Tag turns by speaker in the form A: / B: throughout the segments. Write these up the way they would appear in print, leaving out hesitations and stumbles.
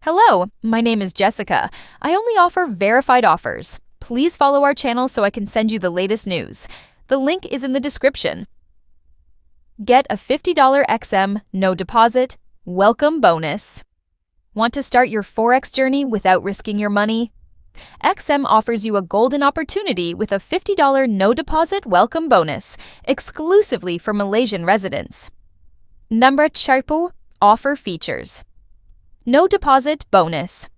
A: Hello, my name is Jessica. I only offer verified offers. Please follow our channel so I can send you the latest news. The link is in the description. Get a $50 XM, no deposit, welcome bonus. Want to start your Forex journey without risking your money? XM offers you a golden opportunity with a $50 no deposit welcome bonus, exclusively for Malaysian residents. Number Charpu offer features. No deposit bonus.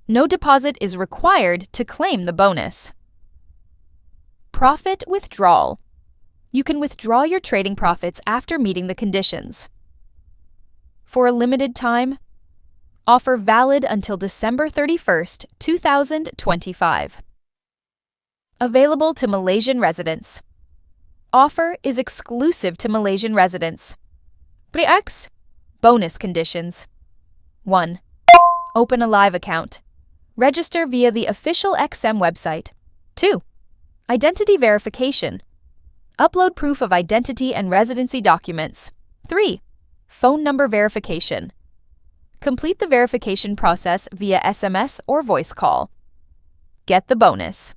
A: No deposit is required to claim the bonus. Profit withdrawal. You can withdraw your trading profits after meeting the conditions. For a limited time, offer valid until December 31st, 2025. Available to Malaysian residents. Offer is exclusive to Malaysian residents. Forex. Bonus conditions. 1. Open a live account. Register via the official XM website. 2. Identity verification. Upload proof of identity and residency documents. 3. Phone number verification. Complete the verification process via SMS or voice call. Get the bonus.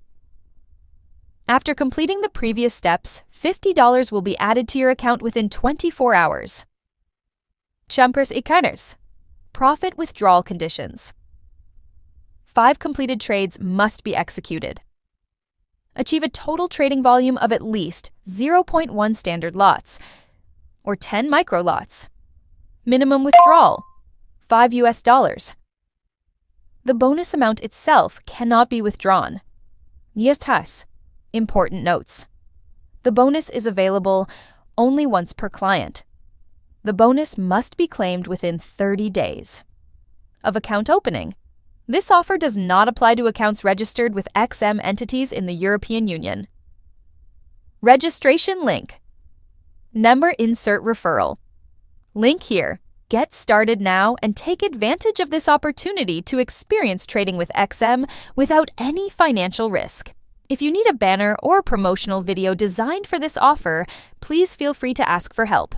A: After completing the previous steps, $50 will be added to your account within 24 hours. Champers Ikaners. Profit withdrawal conditions. 5 completed trades must be executed. Achieve a total trading volume of at least 0.1 standard lots, or 10 micro lots. Minimum withdrawal, $5. The bonus amount itself cannot be withdrawn. Yes, important notes. The bonus is available only once per client. The bonus must be claimed within 30 days of account opening. This offer does not apply to accounts registered with XM entities in the European Union. Registration link. Number insert referral. Link here. Get started now and take advantage of this opportunity to experience trading with XM without any financial risk. If you need a banner or promotional video designed for this offer, please feel free to ask for help.